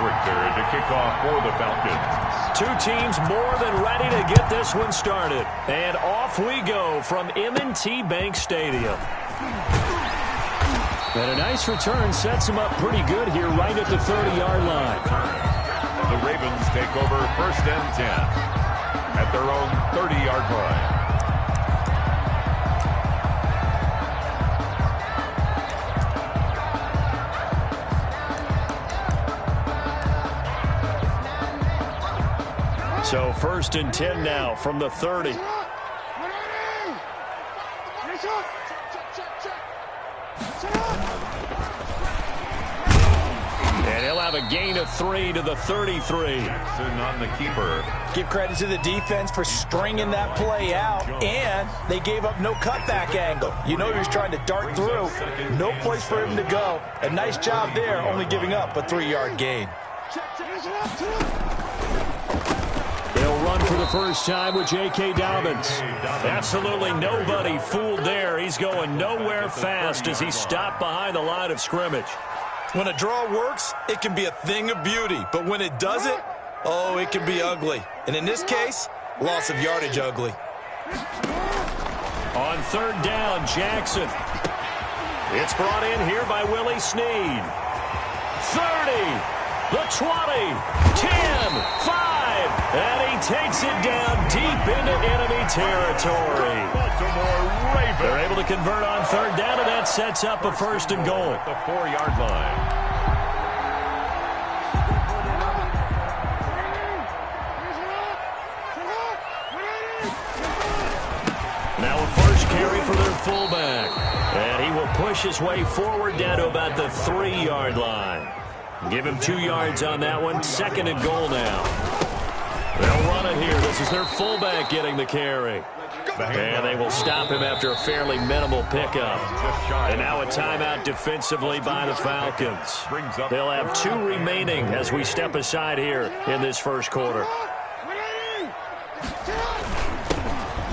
Richter to kick off for the Falcons. Two teams more than ready to get this one started. And off we go from M&T Bank Stadium. And a nice return sets them up pretty good here right at the 30-yard line. The Ravens take over 1st and 10 at their own 30-yard line. So 1st and 10 now from the 30. And he'll have a gain of 3 to the 33. Jackson on the keeper. Give credit to the defense for stringing that play out, and they gave up no cutback angle. You know he was trying to dart through. No place for him to go. A nice job there, only giving up a 3-yard gain. They'll run for the first time with J.K. Dobbins. Absolutely nobody fooled there. He's going nowhere fast as he stopped behind the line of scrimmage. When a draw works, it can be a thing of beauty. But when it doesn't, oh, it can be ugly. And in this case, loss of yardage ugly. On 3rd down, Jackson. It's brought in here by Willie Snead. 30, the 20, 10, 5. And he takes it down deep into enemy territory. They're able to convert on 3rd down, and that sets up a 1st and goal. At the 4-yard line. Now a first carry for their fullback. And he will push his way forward down to about the 3-yard line. Give him 2 yards on that one. 2nd and goal now. They'll run it here. This is their fullback getting the carry. And they will stop him after a fairly minimal pickup. And now a timeout defensively by the Falcons. They'll have 2 remaining as we step aside here in this first quarter.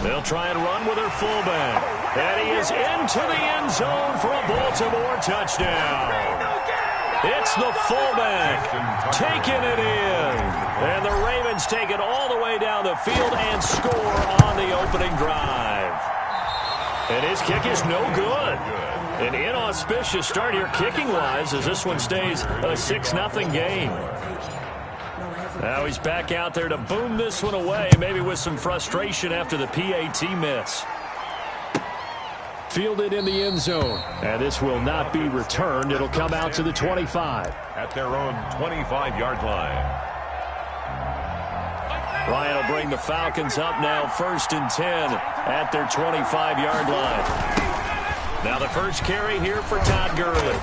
They'll try and run with their fullback. And he is into the end zone for a Baltimore touchdown. It's the fullback taking it in. And the Ravens take it all the way down the field and score on the opening drive. And his kick is no good. An inauspicious start here kicking-wise as this one stays a 6-0 game. Now he's back out there to boom this one away, maybe with some frustration after the PAT miss. Fielded in the end zone. And this will not be returned. It'll come out to the 25. At their own 25-yard line. Ryan will bring the Falcons up now 1st and 10 at their 25-yard line. Now the first carry here for Todd Gurley.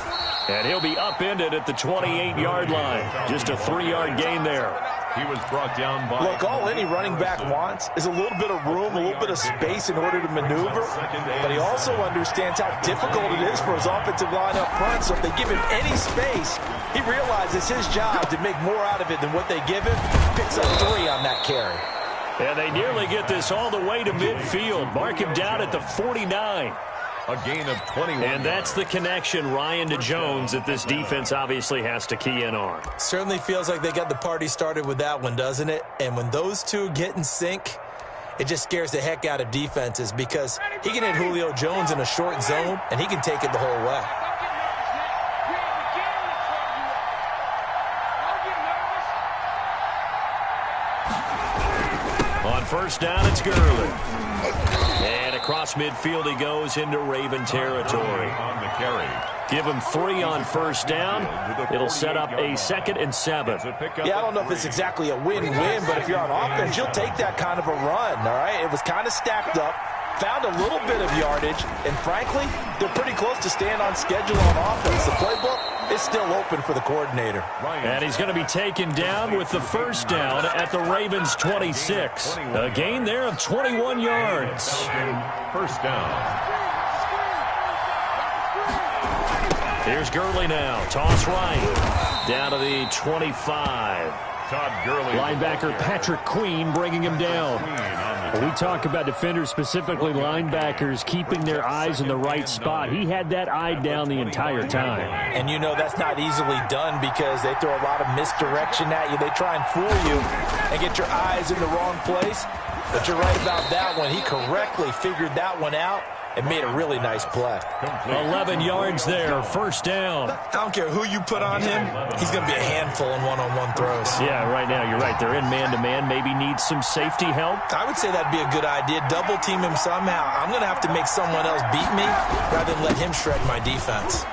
And he'll be upended at the 28-yard line. Just a 3-yard gain there. He was brought down by... Look, all any running back wants is a little bit of room, a little bit of space in order to maneuver. But he also understands how difficult it is for his offensive line up front. So if they give him any space, he realizes his job to make more out of it than what they give him. Picks up 3 on that carry. And they nearly get this all the way to midfield. Mark him down at the 49. A gain of 21. And that's the connection, Ryan, to Jones that this defense obviously has to key in on. Certainly feels like they got the party started with that one, doesn't it? And when those two get in sync, it just scares the heck out of defenses because he can hit Julio Jones in a short zone, and he can take it the whole way. On 1st down, it's Gurley. And across midfield he goes into Raven territory. On the carry. Give him 3 on 1st down. It'll set up a 2nd and 7. Yeah, I don't know if it's exactly a win-win, but if you're on offense, you'll take that kind of a run, all right? It was kind of stacked up, found a little bit of yardage, and frankly, they're pretty close to staying on schedule on offense. The playbook is still open for the coordinator. And he's going to be taken down with the 1st down at the Ravens' 26. A gain there of 21 yards. 1st down. Here's Gurley now. Toss right. Down to the 25. Linebacker Patrick Queen bringing him down. When we talk about defenders, specifically linebackers, keeping their eyes in the right spot, he had that eye down the entire time. And you know that's not easily done because they throw a lot of misdirection at you. They try and fool you and get your eyes in the wrong place. But you're right about that one. He correctly figured that one out and made a really nice play. 11 yards there, first down. I don't care who you put on him, he's going to be a handful in one-on-one throws. Yeah, right now, you're right. They're in man-to-man, maybe need some safety help. I would say that'd be a good idea. Double team him somehow. I'm going to have to make someone else beat me rather than let him shred my defense.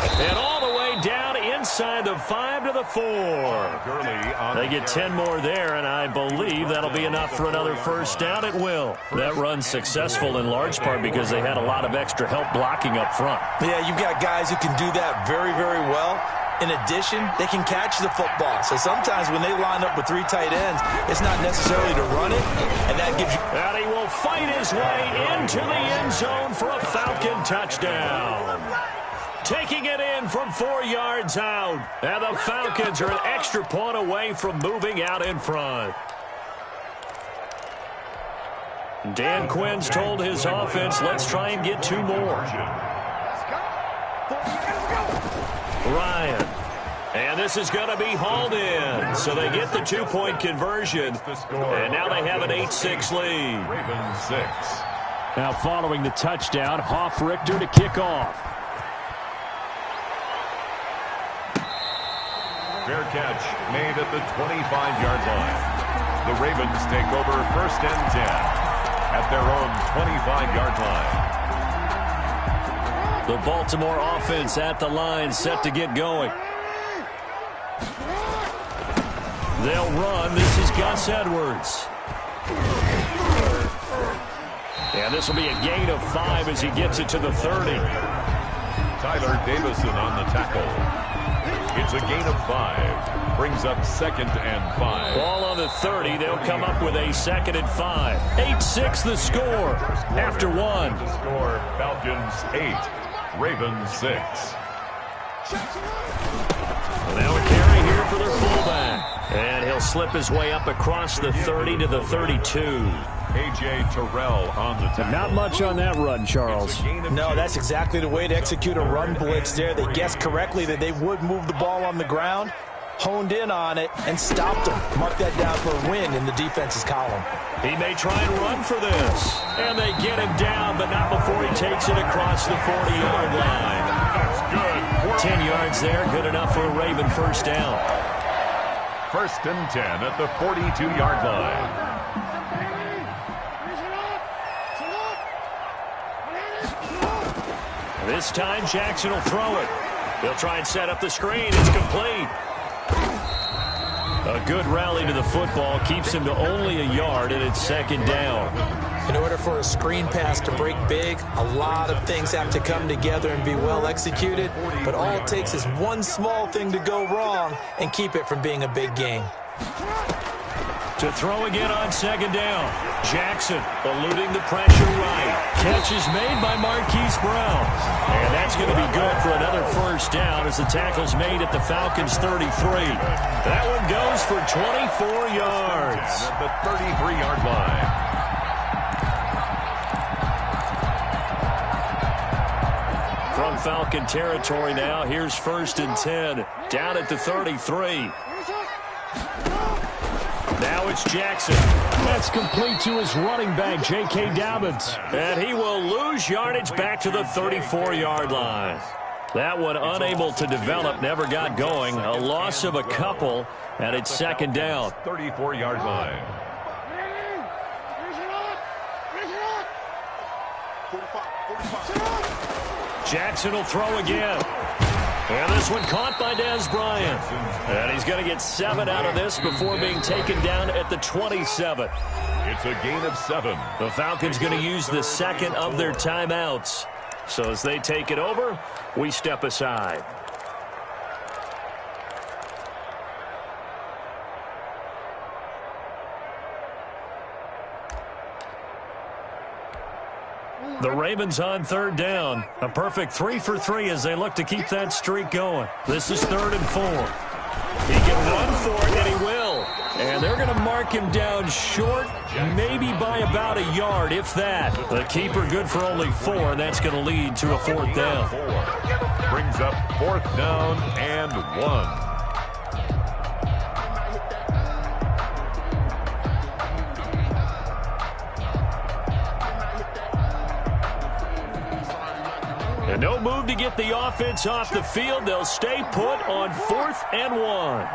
And all the way down inside the 5 to the 4. They get 10 more there, and I believe that'll be enough for another first down. It will. That run's successful in large part because they had a lot of extra help blocking up front. Yeah, you've got guys who can do that very, very well. In addition, they can catch the football. So sometimes when they line up with 3 tight ends, it's not necessarily to run it, and that gives you... And he will fight his way into the end zone for a Falcon touchdown. Taking it in from 4 yards out. And the Falcons are an extra point away from moving out in front. Dan Quinn's told his offense, let's try and get 2 more. Ryan. And this is going to be hauled in. So they get the 2-point conversion. And now they have an 8-6 lead. Ravens 6. Now following the touchdown, Hoff-Richter to kick off. Fair catch made at the 25-yard line. The Ravens take over first and 10 at their own 25-yard line. The Baltimore offense at the line, set to get going. They'll run. This is Gus Edwards. And this will be a gain of 5 as he gets it to the 30. Tyler Davison on the tackle. It's a gain of 5. Brings up 2nd and 5. Ball on the 30. They'll come up with a 2nd and 5. 8-6 the score after 1. The score, Falcons 8, Ravens 6. Well, now a carry here for their fullback. And he'll slip his way up across the 30 to the 32. A.J. Terrell on the tackle. Not much on that run, Charles. No, that's exactly the way to execute a run blitz there. They guessed correctly that they would move the ball on the ground, honed in on it, and stopped them. Mark that down for a win in the defense's column. He may try and run for this. And they get him down, but not before he takes it across the 40-yard line. That's good. 10 yards there, good enough for a Raven first down. First and 10 at the 42-yard line. This time, Jackson will throw it. They'll try and set up the screen. It's complete. A good rally to the football keeps him to only a yard, and it's 2nd down. In order for a screen pass to break big, a lot of things have to come together and be well executed, but all it takes is one small thing to go wrong and keep it from being a big game. To throw again on 2nd down. Jackson eluding the pressure right. Catch is made by Marquise Brown. And that's going to be good for another first down as the tackle's made at the Falcons' 33. That one goes for 24 yards. At the 33-yard line. From Falcon territory now, here's 1st and 10. Down at the 33. Now it's Jackson. That's complete to his running back, J.K. Dobbins. And he will lose yardage back to the 34-yard line. That one unable to develop, never got going. A loss of a couple, and it's 2nd down. 34-yard line. Jackson will throw again. And this one caught by Dez Bryant. And he's going to get 7 out of this before being taken down at the 27. It's a gain of 7. The Falcons going to use the 2nd of their timeouts. So as they take it over, we step aside. The Ravens on 3rd down. A perfect 3 for 3 as they look to keep that streak going. This is 3rd and 4. He can run for it, and he will. And they're going to mark him down short, maybe by about a yard, if that. The keeper good for only 4, and that's going to lead to a 4th down. Brings up 4th down and 1. And no move to get the offense off the field. They'll stay put on 4th and 1.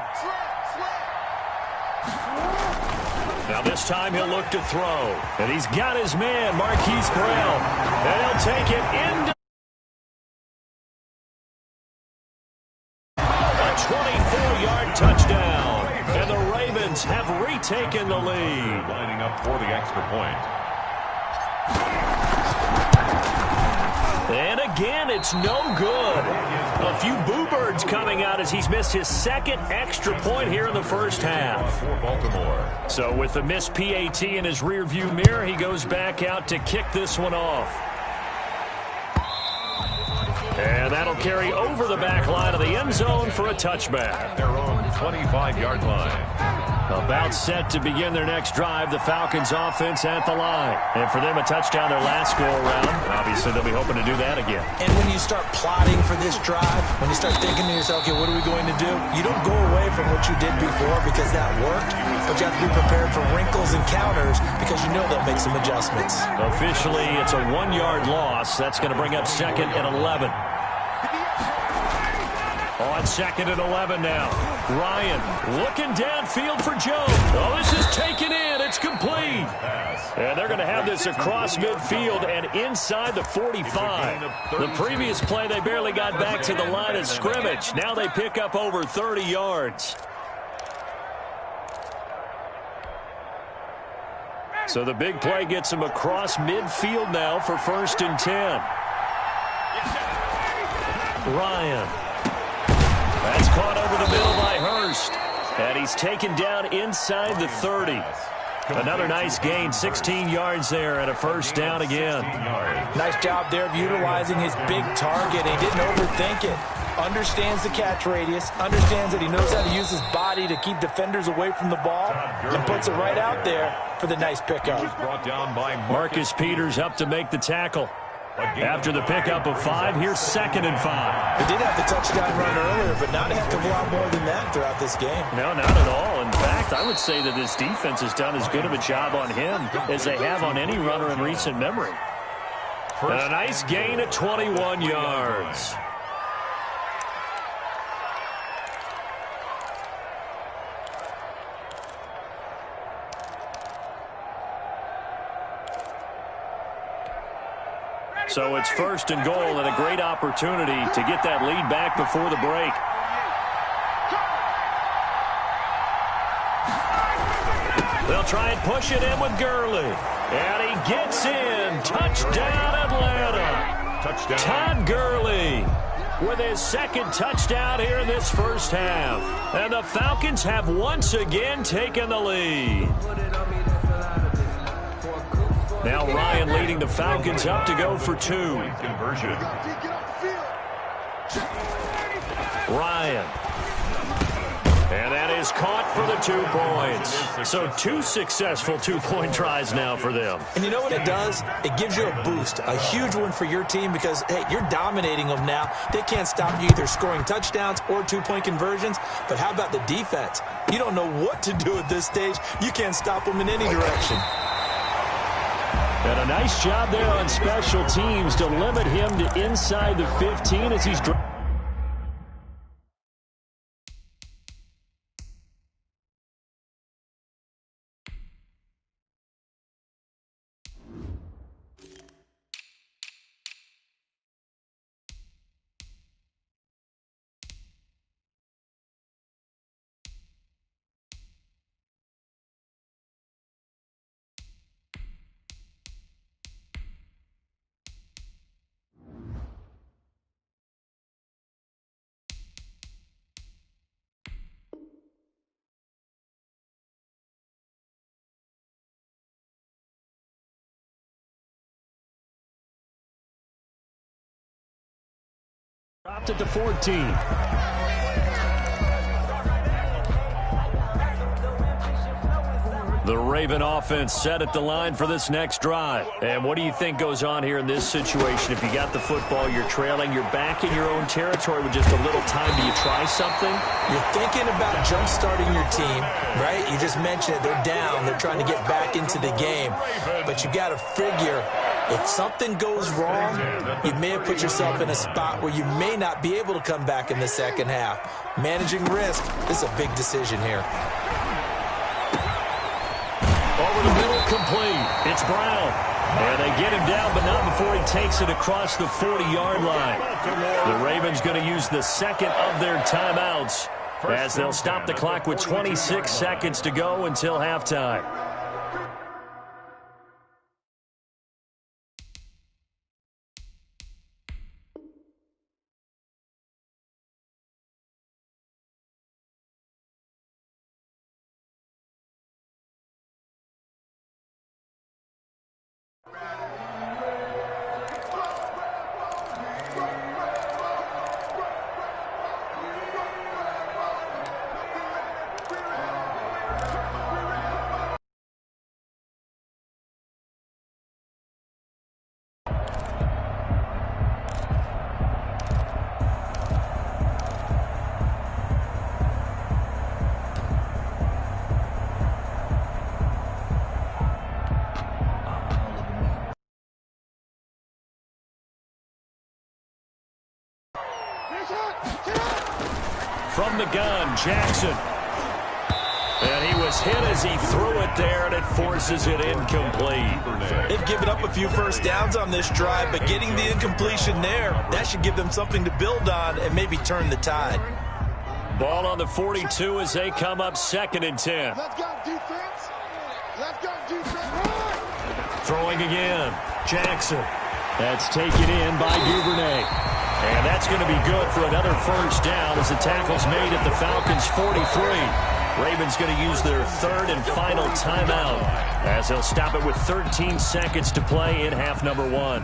Now this time he'll look to throw. And he's got his man, Marquise Brown. And he'll take it into a 24-yard touchdown. And the Ravens have retaken the lead. Lining up for the extra point. And again, it's no good. A few boo birds coming out as he's missed his 2nd extra point here in the first half. For Baltimore. So with the missed PAT in his rearview mirror, he goes back out to kick this one off. And that'll carry over the back line of the end zone for a touchback. Their own 25-yard line. About set to begin their next drive, the Falcons offense at the line. And for them, a touchdown their last go-around. Obviously, they'll be hoping to do that again. And when you start plotting for this drive, when you start thinking to yourself, okay, what are we going to do? You don't go away from what you did before because that worked, but you have to be prepared for wrinkles and counters because you know they'll make some adjustments. Officially, it's a 1-yard loss. That's going to bring up 2nd and 11. On 2nd and 11 now. Ryan looking downfield for Jones. Oh, this is taken in. It's complete. And they're going to have this across midfield and inside the 45. The previous play, they barely got back to the line of scrimmage. Now they pick up over 30 yards. So the big play gets them across midfield now for 1st and 10. Ryan. That's caught over the middle by Hurst. And he's taken down inside the 30. Another nice gain, 16 yards there and a 1st down again. Nice job there of utilizing his big target. He didn't overthink it. Understands the catch radius. Understands that he knows how to use his body to keep defenders away from the ball. And puts it right out there for the nice pickup. Brought down by Marcus Peters up to make the tackle. After the pickup of 5, here's 2nd and 5. They did have the touchdown run earlier, but not a heck of a lot more than that throughout this game. No, not at all. In fact, I would say that this defense has done as good of a job on him as they have on any runner in recent memory. And a nice gain at 21 yards. So it's 1st and goal and a great opportunity to get that lead back before the break. They'll try and push it in with Gurley. And he gets in. Touchdown, Atlanta. touchdown. Todd Gurley with his 2nd touchdown here in this first half. And the Falcons have once again taken the lead. Now Ryan leading the Falcons up to go for 2. Conversion. Ryan. And that is caught for the 2 points. So 2 successful 2-point tries now for them. And you know what it does? It gives you a boost, a huge one for your team because, hey, you're dominating them now. They can't stop you either scoring touchdowns or 2-point conversions. But how about the defense? You don't know what to do at this stage. You can't stop them in any direction. And a nice job there on special teams to limit him to inside the 15 as he's dropped at the 14. The Raven offense set at the line for this next drive. And what do you think goes on here in this situation? If you got the football, you're trailing, you're back in your own territory with just a little time. Do you try something? You're thinking about jump-starting your team, right? You just mentioned it. They're down. They're trying to get back into the game. But you got to figure, if something goes wrong, you may have put yourself in a spot where you may not be able to come back in the second half. Managing risk is a big decision here. Over the middle, complete. It's Brown. And they get him down, but not before he takes it across the 40-yard line. The Ravens going to use the second of their timeouts as they'll stop the clock with 26 seconds to go until halftime. From the gun, Jackson. And he was hit as he threw it there, and it forces it incomplete. They've given up a few first downs on this drive, but getting the incompletion there, that should give them something to build on and maybe turn the tide. Ball on the 42 as they come up 2nd and 10. Let's go, defense. Let's go, defense. Throwing again, Jackson. That's taken in by Duvernay. And that's going to be good for another first down as the tackle's made at the Falcons' 43. Ravens going to use their third and final timeout as they'll stop it with 13 seconds to play in half number 1.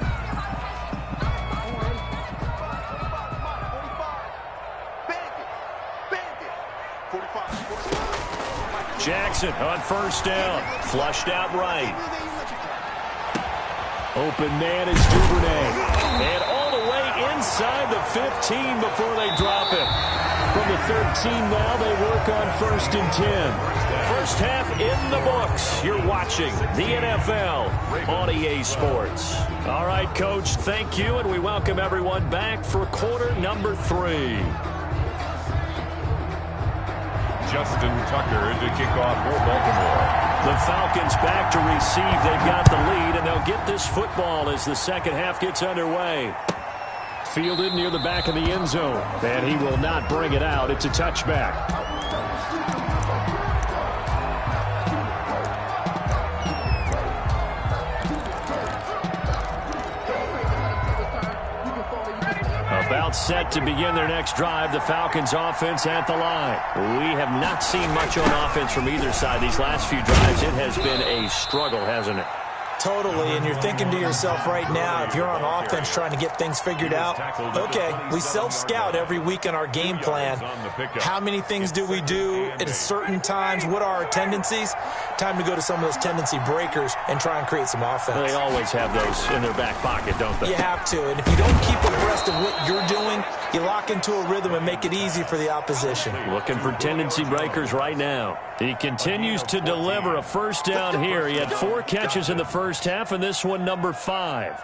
Jackson on first down. Flushed out right. Open man is Duvernay. And all the way inside the 15 before they drop it. From the 13 now, they work on 1st and 10. First half in the books. You're watching the NFL on EA Sports. All right, Coach, thank you, and we welcome everyone back for quarter number 3. Justin Tucker to kick off for Baltimore. The Falcons back to receive. They've got the lead, and they'll get this football as the second half gets underway. Fielded near the back of the end zone, and he will not bring it out. It's a touchback. About set to begin their next drive, the Falcons offense at the line. We have not seen much on offense from either side these last few drives. It has been a struggle, hasn't it? Totally, and you're thinking to yourself right now, if you're on offense trying to get things figured out, okay, we self-scout every week in our game plan. How many things do we do at certain times? What are our tendencies? Time to go to some of those tendency breakers and try and create some offense. They always have those in their back pocket, don't they? You have to, and if you don't keep abreast of what you're doing, you lock into a rhythm and make it easy for the opposition. Looking for tendency breakers right now. He continues to deliver a first down here. He had 4 catches in the first half, and this one number 5.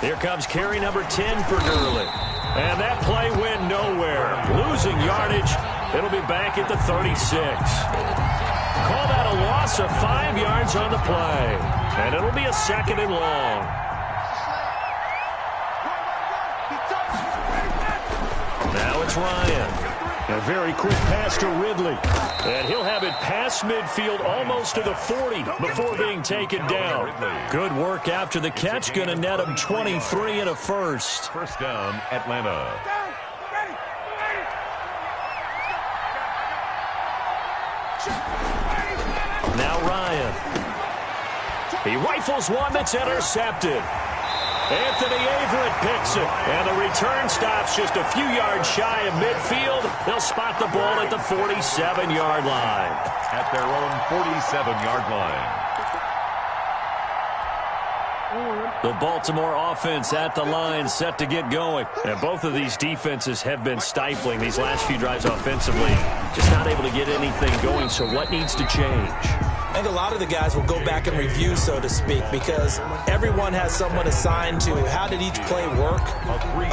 Here comes carry number 10 for Gurley. And that play went nowhere. Losing yardage. It'll be back at the 36. Call that a loss of 5 yards on the play. And it'll be a 2nd and long. Now it's Ryan. A very quick pass to Ridley. And he'll have it past midfield almost to the 40 before being taken down. Good work after the catch. Going to net him 23 and a first. First down, Atlanta. Now Ryan. He rifles one that's intercepted. Anthony Averett picks it, and the return stops just a few yards shy of midfield. They'll spot the ball at the 47-yard line. At their own 47-yard line. The Baltimore offense at the line, set to get going. And both of these defenses have been stifling these last few drives offensively. Just not able to get anything going, so what needs to change? I think a lot of the guys will go back and review, so to speak, because everyone has someone assigned to how did each play work.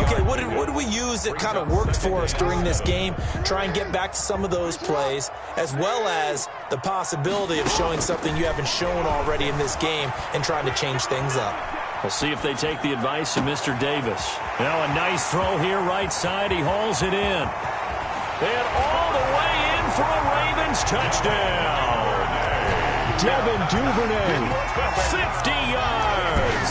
Okay, what did we use that kind of worked for us during this game? Try and get back to some of those plays, as well as the possibility of showing something you haven't shown already in this game and trying to change things up. We'll see if they take the advice of Mr. Davis. Now a nice throw here, right side. He hauls it in. And all the way in for a Ravens touchdown. Devin Duvernay, 50 yards.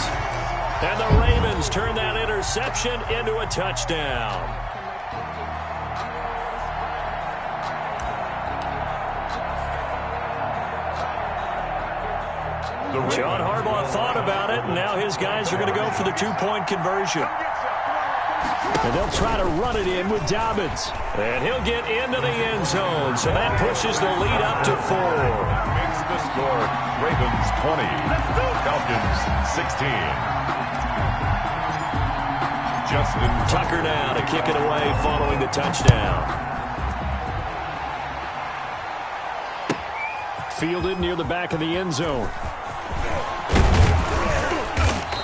And the Ravens turn that interception into a touchdown. John Harbaugh thought about it, and now his guys are going to go for the two-point conversion. And they'll try to run it in with Dobbins. And he'll get into the end zone, so that pushes the lead up to 4. Makes the score Ravens 20, Falcons 16. Justin Tucker now to kick it away following the touchdown. Fielded near the back of the end zone.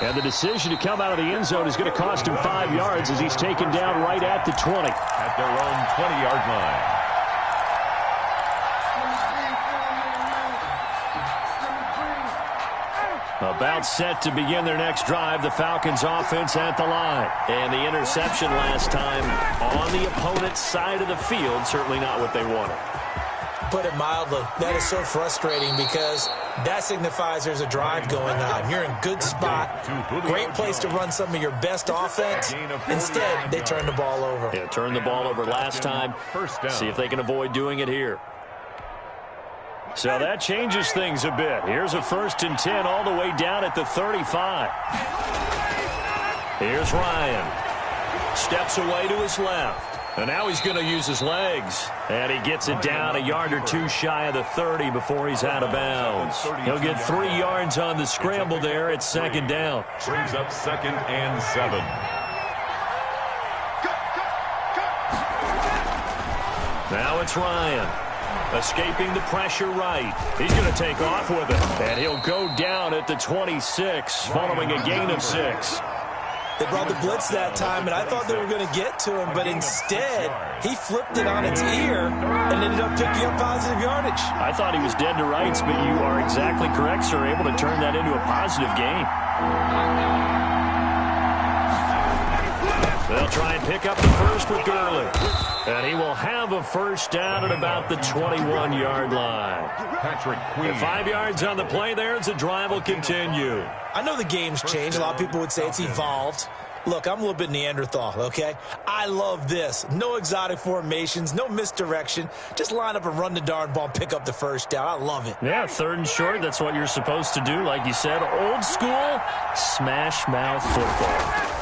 And the decision to come out of the end zone is going to cost him 5 yards as he's taken down right at the 20. At their own 20-yard line. About set to begin their next drive, the Falcons offense at the line. And the interception last time on the opponent's side of the field, certainly not what they wanted. Put it mildly, that is so frustrating because that signifies there's a drive going on. You're in good spot, great place to run some of your best offense. Instead, they turn the ball over. Yeah, turned the ball over last time. See if they can avoid doing it here. So that changes things a bit. Here's a 1st and 10 all the way down at the 35. Here's Ryan. Steps away to his left. And now he's going to use his legs. And he gets it down a yard or two shy of the 30 before he's out of bounds. He'll get 3 yards on the scramble there at 2nd down. Brings up 2nd and 7. Now it's Ryan. Escaping the pressure right. He's going to take off with it. And he'll go down at the 26 following a gain of 6. They brought the blitz that time, and I thought they were going to get to him, but instead, he flipped it on its ear and ended up picking up positive yardage. I thought he was dead to rights, but you are exactly correct, sir, able to turn that into a positive gain. They'll try and pick up the first with Gurley. And he will have a 1st down at about the 21-yard line. Patrick Queen. 5 yards on the play there as the drive will continue. I know the game's changed. A lot of people would say it's evolved. Look, I'm a little bit Neanderthal, okay? I love this. No exotic formations, no misdirection. Just line up and run the darn ball and pick up the 1st down. I love it. Yeah, 3rd and short, that's what you're supposed to do. Like you said, old school, smash mouth football.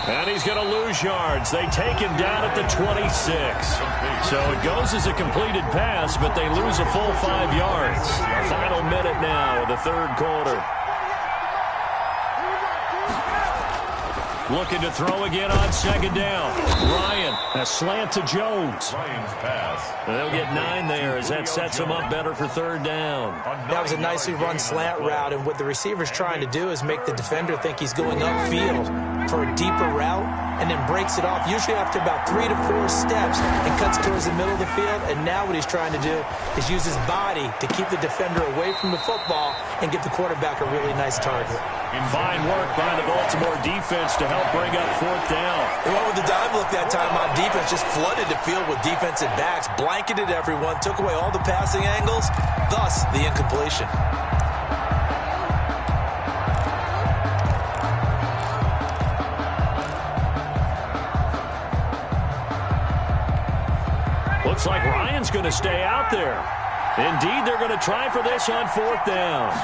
And he's going to lose yards. They take him down at the 26. So it goes as a completed pass, but they lose a full 5 yards. A final minute now of the 3rd quarter. Looking to throw again on 2nd down. Ryan, a slant to Jones. Ryan's pass. And they'll get 9 there as that sets them up better for 3rd down. That was a nicely run slant route, and what the receiver's trying to do is make the defender think he's going upfield for a deeper route and then breaks it off, usually after about 3 to 4 steps, and cuts towards the middle of the field. And now what he's trying to do is use his body to keep the defender away from the football and get the quarterback a really nice target. Fine work by the Baltimore defense to help bring up 4th down. They went with the dive look that time on defense, just flooded the field with defensive backs, blanketed everyone, took away all the passing angles, thus the incompletion. Looks like Ryan's going to stay out there. Indeed, they're going to try for this on 4th down.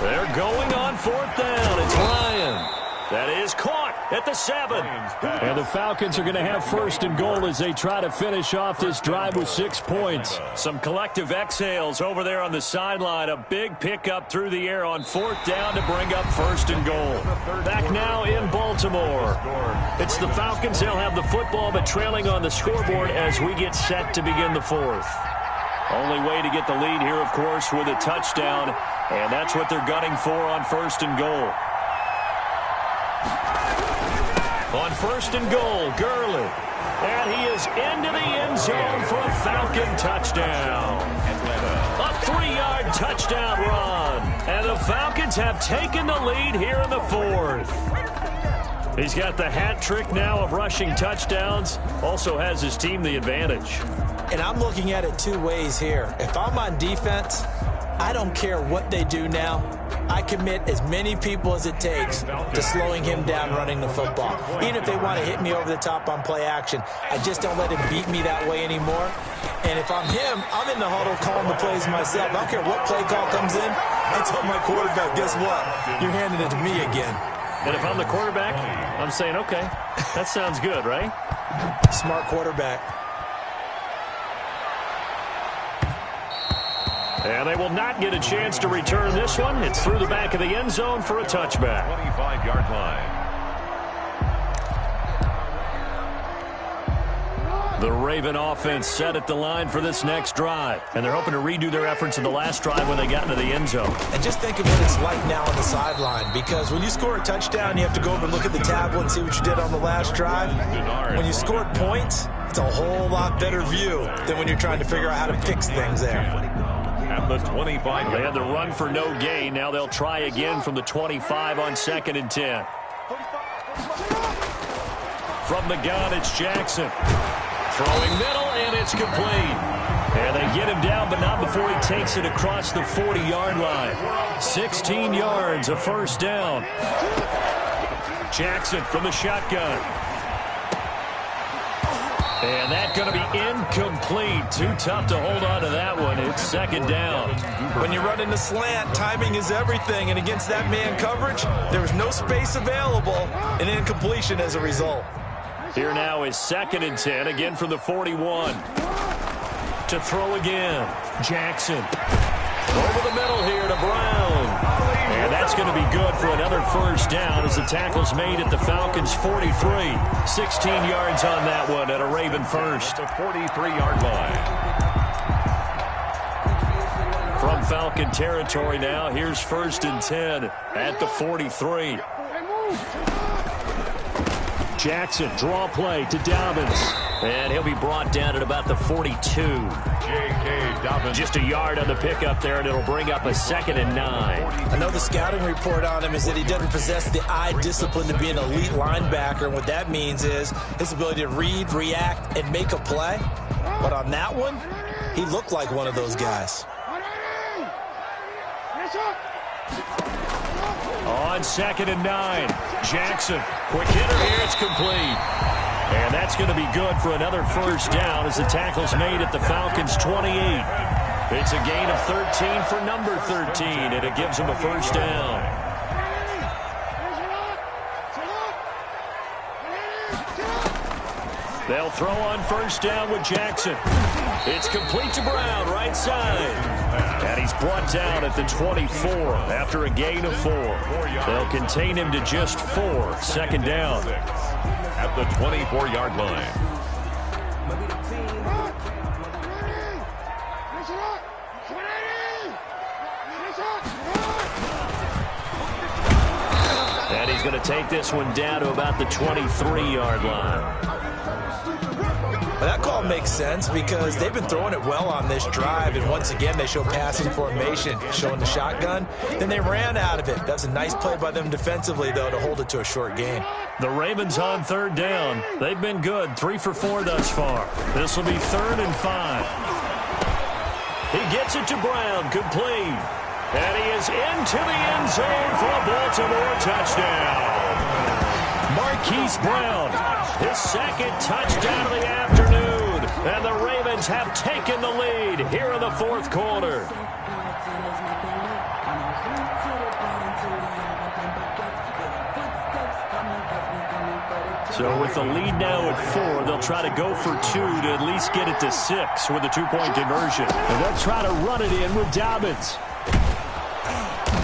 They're going on 4th down. It's Ryan. That is caught at the 7. And the Falcons are going to have 1st and goal as they try to finish off this drive with 6 points. Some collective exhales over there on the sideline. A big pickup through the air on 4th down to bring up 1st and goal. Back now in Baltimore. It's the Falcons. They'll have the football, but trailing on the scoreboard as we get set to begin the 4th. Only way to get the lead here, of course, with a touchdown. And that's what they're gunning for on 1st and goal. On 1st and goal, Gurley. And he is into the end zone for a Falcon touchdown. A 3-yard touchdown run. And the Falcons have taken the lead here in the 4th. He's got the hat trick now of rushing touchdowns. Also has his team the advantage. And I'm looking at it 2 ways here. If I'm on defense, I don't care what they do now. I commit as many people as it takes to slowing him down running the football. Even if they want to hit me over the top on play action, I just don't let him beat me that way anymore. And if I'm him, I'm in the huddle calling the plays myself. I don't care what play call comes in. I tell my quarterback, guess what? You're handing it to me again. And if I'm the quarterback, I'm saying, okay, that sounds good, right? Smart quarterback. And they will not get a chance to return this one. It's through the back of the end zone for a touchback. 25-yard line. The Raven offense set at the line for this next drive. And they're hoping to redo their efforts in the last drive when they got into the end zone. And just think of what it's like now on the sideline. Because when you score a touchdown, you have to go over and look at the tablet and see what you did on the last drive. When you scored points, it's a whole lot better view than when you're trying to figure out how to fix things there. At the 25. They had the run for no gain. Now they'll try again from the 25 on 2nd and 10. From the gun, it's Jackson. Throwing middle, and it's complete. And they get him down, but not before he takes it across the 40-yard line. 16 yards, a 1st down. Jackson from the shotgun. And that's going to be incomplete. Too tough to hold on to that one. It's 2nd down. When you run into slant, timing is everything. And against that man coverage, there was no space available, and incompletion as a result. Here now is 2nd and 10, again from the 41. To throw again, Jackson. Over the middle here to Brown. And that's going to be good for another 1st down as the tackle's made at the Falcons' 43. 16 yards on that one at a Raven first. The 43-yard line. From Falcon territory now, here's 1st and 10 at the 43. Jackson, draw play to Dobbins. And he'll be brought down at about the 42. J.K. Dobbins. Just a yard on the pickup there, and it'll bring up a 2nd and 9. I know the scouting report on him is that he doesn't possess the eye discipline to be an elite linebacker. And what that means is his ability to read, react, and make a play. But on that one, he looked like one of those guys. On 2nd and 9, Jackson. Quick hitter here, it's complete. And that's going to be good for another 1st down as the tackle's made at the Falcons' 28. It's a gain of 13 for number 13, and it gives them a 1st down. They'll throw on 1st down with Jackson. It's complete to Brown, right side. And he's brought down at the 24 after a gain of 4. They'll contain him to just 4. 2nd down. At the 24-yard line. And he's going to take this one down to about the 23-yard line. Well, that call makes sense because they've been throwing it well on this drive, and once again they show passing formation, showing the shotgun. Then they ran out of it. That's a nice play by them defensively, though, to hold it to a short gain. The Ravens on 3rd down. They've been good, 3 for 4 thus far. This will be 3rd and 5. He gets it to Brown, complete. And he is into the end zone for a Baltimore touchdown. Marquise Brown, his 2nd touchdown of the afternoon. And the Ravens have taken the lead here in the 4th quarter. So with the lead now at 4, they'll try to go for 2 to at least get it to 6 with a 2-point conversion. And they'll try to run it in with Dobbins.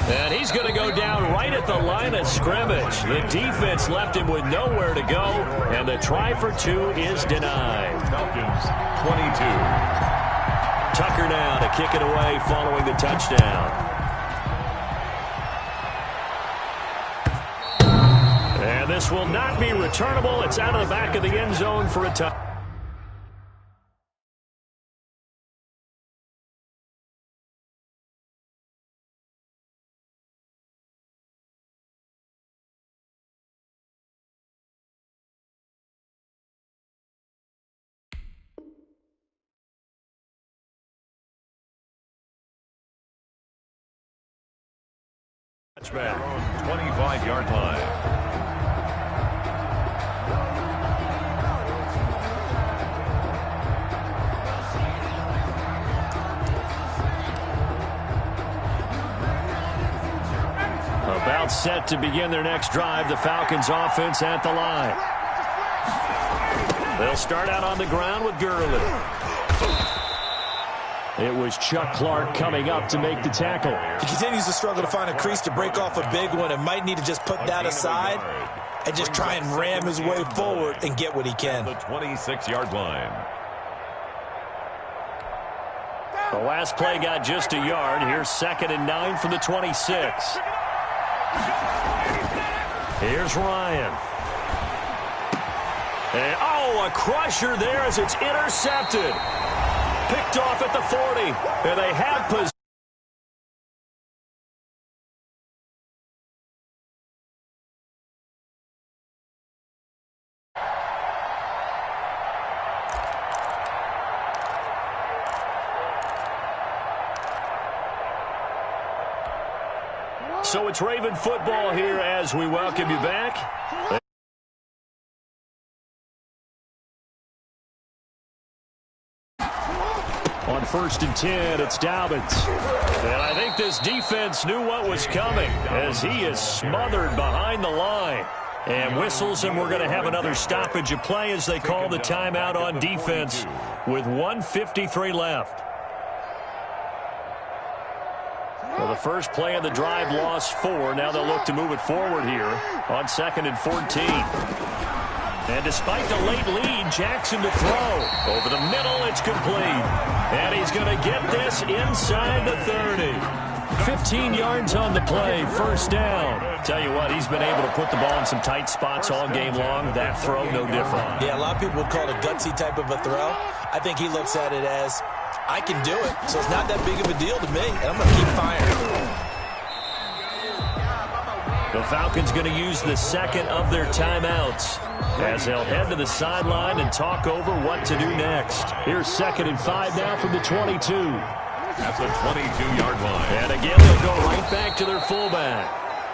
And he's going to go down right at the line of scrimmage. The defense left him with nowhere to go, and the try for 2 is denied. Falcons 22. Tucker now to kick it away following the touchdown. And this will not be returnable. It's out of the back of the end zone for a touchdown. Touchback. 25-yard line. About set to begin their next drive, the Falcons offense at the line. They'll start out on the ground with Gurley. It was Chuck Clark coming up to make the tackle. He continues to struggle to find a crease to break off a big one and might need to just put that aside and just try and ram his way forward and get what he can. The 26-yard line. The last play got just a yard. Here's 2nd and 9 from the 26. Here's Ryan. And, oh, a crusher there as it's intercepted. Picked off at the 40. And they have possession. So it's Raven football here as we welcome you back. On 1st and 10, it's Dobbins. And I think this defense knew what was coming as he is smothered behind the line. And whistles, and we're going to have another stoppage of play as they call the timeout on defense with 1:53 left. Well, the first play of the drive lost 4. Now they'll look to move it forward here on 2nd and 14. And despite the late lead, Jackson to throw. Over the middle, it's complete. And he's going to get this inside the 30. 15 yards on the play, 1st down. Tell you what, he's been able to put the ball in some tight spots all game long. That throw, no different. Yeah, a lot of people would call it a gutsy type of a throw. I think he looks at it as, I can do it, so it's not that big of a deal to me, and I'm going to keep firing. The Falcons going to use the 2nd of their timeouts as they'll head to the sideline and talk over what to do next. Here's 2nd and 5 now from the 22. At the 22-yard line. And again, they'll go right back to their fullback.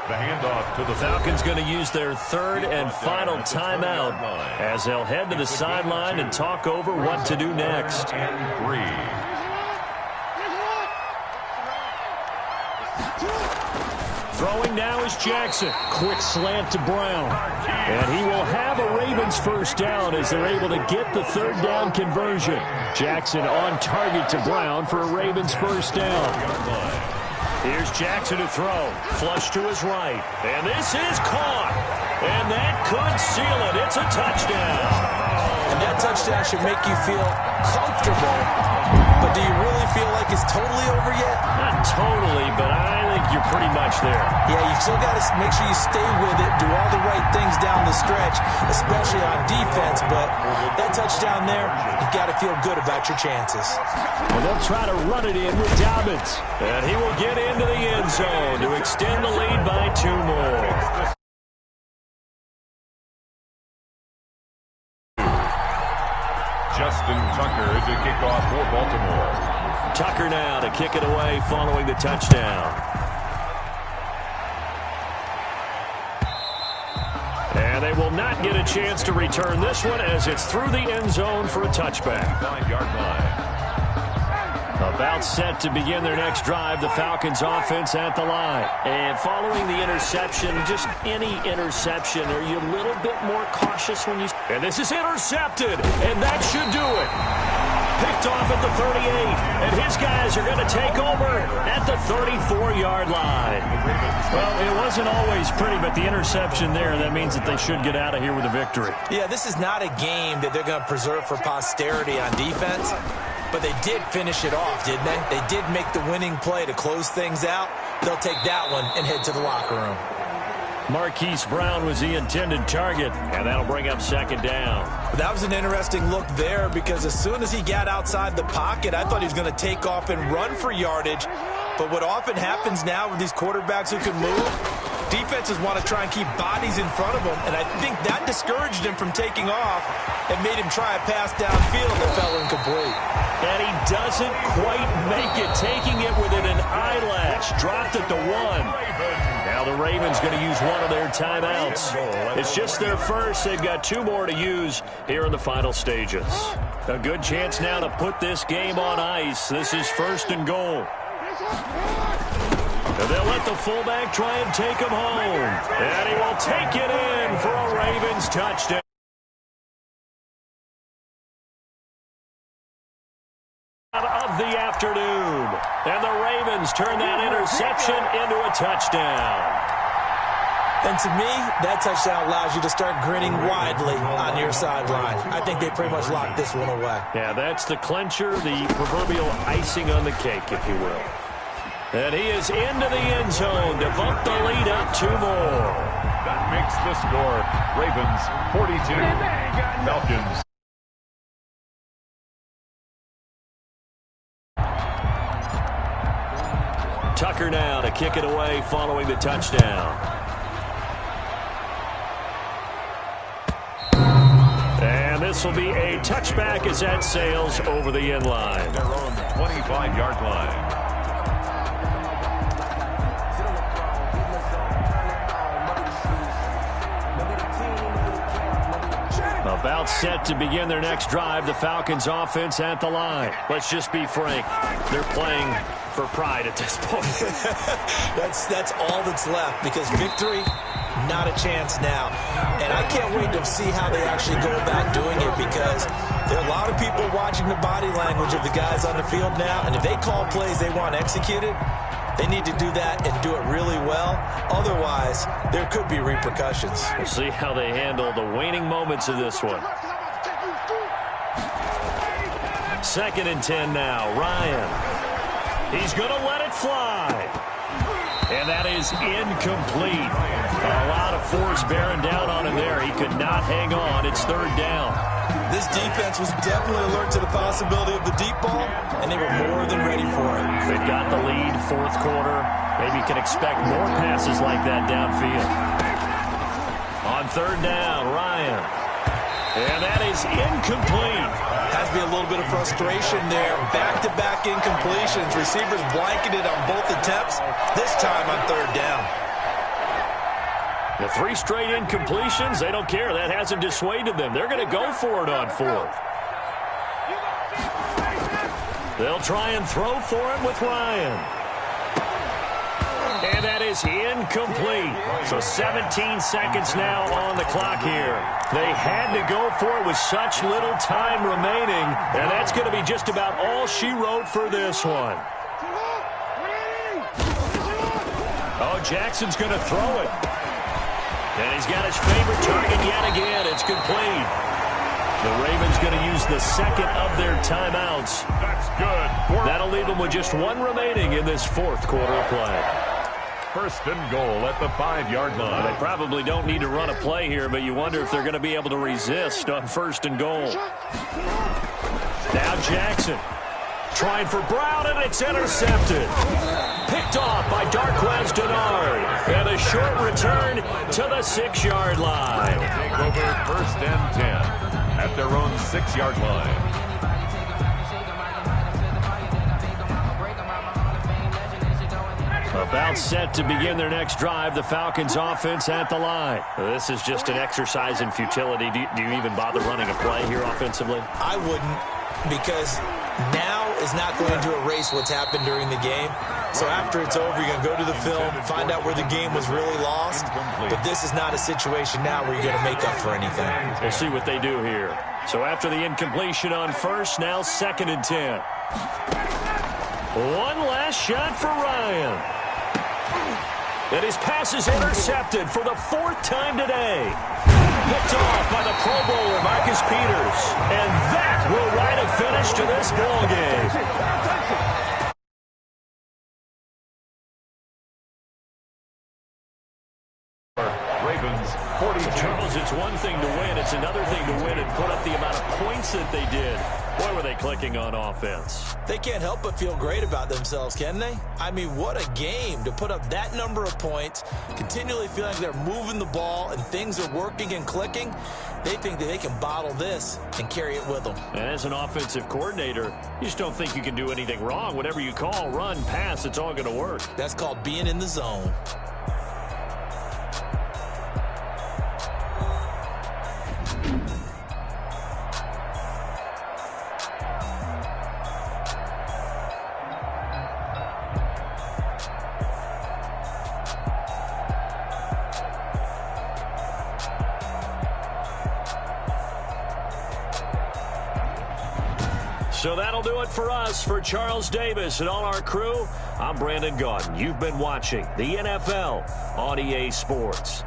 The handoff to the Falcons going to use their 3rd and final timeout as they'll head to the sideline and talk over what to do next. And 3. Throwing now is Jackson. Quick slant to Brown. And he will have a Ravens 1st down as they're able to get the 3rd down conversion. Jackson on target to Brown for a Ravens 1st down. Here's Jackson to throw. Flush to his right. And this is caught. And that could seal it. It's a touchdown. And that touchdown should make you feel comfortable. But do you really feel like it's totally over yet? Not totally, but I think you're pretty much there. Yeah, you still got to make sure you stay with it, do all the right things down the stretch, especially on defense. But that touchdown there, you've got to feel good about your chances. Well, they'll try to run it in with Dobbins. And he will get into the end zone to extend the lead by 2 more. Justin Tucker to kick off for Baltimore. Tucker now to kick it away following the touchdown. And they will not get a chance to return this one as it's through the end zone for a touchback. 5-yard line. About set to begin their next drive, the Falcons offense at the line. And following the interception, just any interception, are you a little bit more cautious when you... And this is intercepted, and that should do it. Picked off at the 38, and his guys are going to take over at the 34-yard line. Well, it wasn't always pretty, but the interception there, that means that they should get out of here with a victory. Yeah, this is not a game that they're going to preserve for posterity on defense. But they did finish it off, didn't they? They did make the winning play to close things out. They'll take that one and head to the locker room. Marquise Brown was the intended target, and that'll bring up second down. That was an interesting look there because as soon as he got outside the pocket, I thought he was going to take off and run for yardage. But what often happens now with these quarterbacks who can move, defenses want to try and keep bodies in front of them, and I think that discouraged him from taking off and made him try a pass downfield that fell incomplete. And he doesn't quite make it, taking it within an eyelash. Dropped it to 1. Now the Ravens going to use one of their timeouts. It's just their first. They've got 2 more to use here in the final stages. A good chance now to put this game on ice. This is 1st and goal. And they'll let the fullback try and take him home. And he will take it in for a Ravens touchdown. Of the afternoon. And the Ravens turn that interception into a touchdown. And to me, that touchdown allows you to start grinning widely on your sideline. I think they pretty much locked this one away. Yeah, that's the clincher, the proverbial icing on the cake, if you will. And he is into the end zone to bump the lead up 2 more. That makes the score. Ravens 42, Falcons. Tucker now to kick it away following the touchdown. And this will be a touchback as that sails over the end line. Their own 25-yard line. About set to begin their next drive, the Falcons offense at the line. Let's just be frank. They're playing for pride at this point. That's all that's left because victory, not a chance now. And I can't wait to see how they actually go about doing it because there are a lot of people watching the body language of the guys on the field now. And if they call plays they want executed, they need to do that and do it really well. Otherwise, there could be repercussions. We'll see how they handle the waning moments of this one. 2nd and 10 now. Ryan. He's going to let it fly. And that is incomplete. A lot of force bearing down on him there. He could not hang on. It's 3rd down. This defense was definitely alert to the possibility of the deep ball, and they were more than ready for it. They've got the lead, 4th quarter. Maybe you can expect more passes like that downfield. On 3rd down, Ryan. And that is incomplete. Has to be a little bit of frustration there. Back-to-back incompletions. Receivers blanketed on both attempts, this time on 3rd down. The 3 straight incompletions, they don't care. That hasn't dissuaded them. They're going to go for it on 4th. They'll try and throw for it with Ryan. And that is incomplete. So 17 seconds now on the clock here. They had to go for it with such little time remaining. And that's going to be just about all she wrote for this one. Oh, Jackson's going to throw it. And he's got his favorite target yet again. It's complete. The Ravens going to use the 2nd of their timeouts. That's good. That'll leave them with just 1 remaining in this 4th quarter of play. 1st and goal at the 5-yard line. They probably don't need to run a play here, but you wonder if they're going to be able to resist on 1st and goal. Now Jackson trying for Brown, and it's intercepted. Picked off by Darquez Denard. And a short return to the 6-yard line. Take over 1st and 10 at their own 6-yard line. About set to begin their next drive, the Falcons offense at the line. This is just an exercise in futility. Do you even bother running a play here offensively? I wouldn't, because now is not going to erase what's happened during the game. So after it's over, you're going to go to the film, find out where the game was really lost. But this is not a situation now where you're going to make up for anything. We'll see what they do here. So after the incompletion on first, now 2nd and 10. One last shot for Ryan. And his pass is intercepted for the 4th time today. Picked off by the Pro Bowler, Marcus Peters. And that will write a finish to this ball game. Ravens 42. Charles, it's one thing to win. It's another thing to win and put up the amount of points that they did. Boy, were they clicking on offense. They can't help but feel great about themselves, can they? I mean, what a game to put up that number of points, continually feeling like they're moving the ball and things are working and clicking. They think that they can bottle this and carry it with them. And as an offensive coordinator, you just don't think you can do anything wrong. Whatever you call, run, pass, it's all going to work. That's called being in the zone. So that'll do it for us. For Charles Davis and all our crew, I'm Brandon Gaudin. You've been watching the NFL on EA Sports.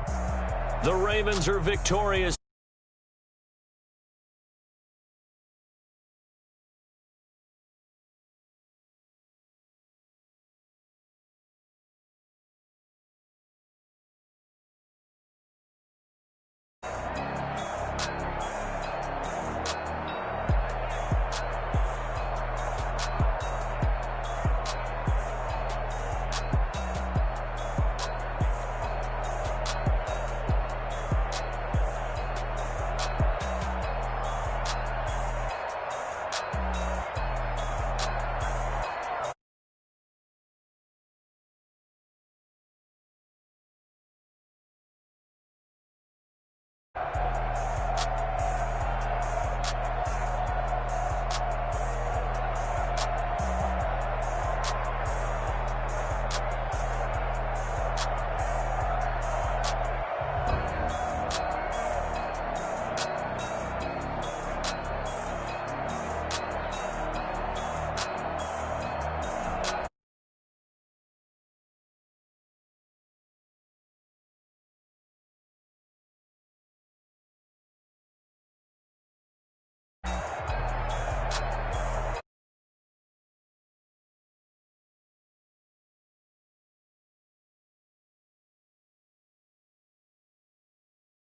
The Ravens are victorious.